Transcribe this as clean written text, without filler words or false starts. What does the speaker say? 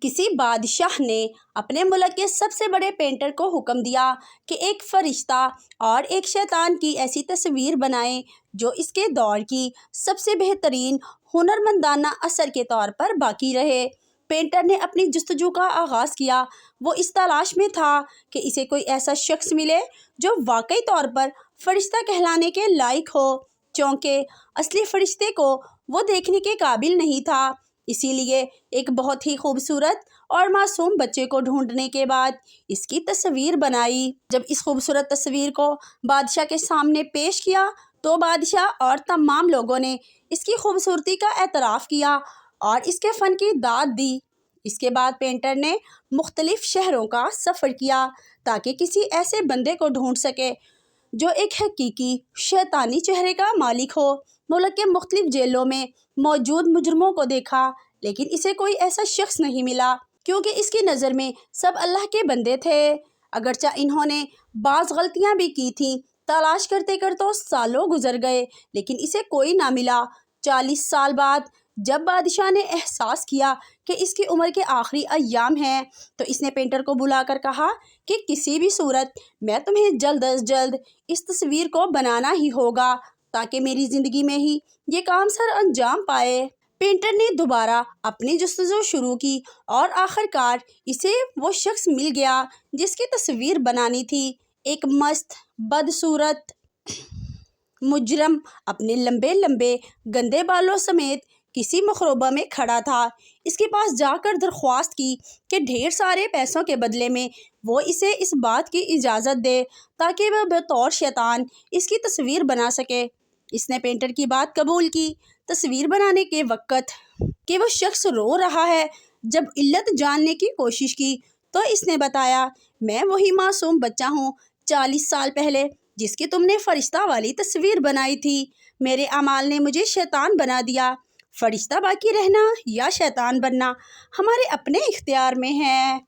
کسی بادشاہ نے اپنے ملک کے سب سے بڑے پینٹر کو حکم دیا کہ ایک فرشتہ اور ایک شیطان کی ایسی تصویر بنائے جو اس کے دور کی سب سے بہترین ہنرمندانہ اثر کے طور پر باقی رہے۔ پینٹر نے اپنی جستجو کا آغاز کیا۔ وہ اس تلاش میں تھا کہ اسے کوئی ایسا شخص ملے جو واقعی طور پر فرشتہ کہلانے کے لائق ہو، چونکہ اصلی فرشتے کو وہ دیکھنے کے قابل نہیں تھا۔ اسی لیے ایک بہت ہی خوبصورت اور معصوم بچے کو ڈھونڈنے کے بعد اس کی تصویر بنائی۔ جب اس خوبصورت تصویر کو بادشاہ کے سامنے پیش کیا تو بادشاہ اور تمام لوگوں نے اس کی خوبصورتی کا اعتراف کیا اور اس کے فن کی داد دی۔ اس کے بعد پینٹر نے مختلف شہروں کا سفر کیا تاکہ کسی ایسے بندے کو ڈھونڈ سکے جو ایک حقیقی شیطانی چہرے کا مالک ہو۔ ملک کے مختلف جیلوں میں موجود مجرموں کو دیکھا، لیکن اسے کوئی ایسا شخص نہیں ملا، کیونکہ اس کی نظر میں سب اللہ کے بندے تھے۔ اگرچہ انہوں نے بعض غلطیاں بھی کی تھیں، تلاش کرتے کرتے سالوں گزر گئے لیکن اسے کوئی نہ ملا۔ 40 سال بعد جب بادشاہ نے احساس کیا کہ اس کی عمر کے آخری ایام ہیں تو اس نے پینٹر کو بلا کر کہا کہ کسی بھی صورت میں تمہیں جلد از جلد اس تصویر کو بنانا ہی ہوگا تاکہ میری زندگی میں ہی یہ کام سر انجام پائے۔ پینٹر نے دوبارہ اپنی جستجو شروع کی اور آخر کار اسے وہ شخص مل گیا جس کی تصویر بنانی تھی۔ ایک مست بدصورت مجرم اپنے لمبے لمبے گندے بالوں سمیت کسی مخروبہ میں کھڑا تھا۔ اس کے پاس جا کر درخواست کی کہ ڈھیر سارے پیسوں کے بدلے میں وہ اسے اس بات کی اجازت دے تاکہ وہ بطور شیطان اس کی تصویر بنا سکے۔ اس نے پینٹر کی بات قبول کی۔ تصویر بنانے کے وقت کہ وہ شخص رو رہا ہے جب علت جاننے کی کوشش کی تو اس نے بتایا، میں وہی معصوم بچہ ہوں 40 سال پہلے جس کی تم نے فرشتہ والی تصویر بنائی تھی۔ میرے اعمال نے مجھے شیطان بنا دیا۔ فرشتہ باقی رہنا یا شیطان بننا ہمارے اپنے اختیار میں ہے۔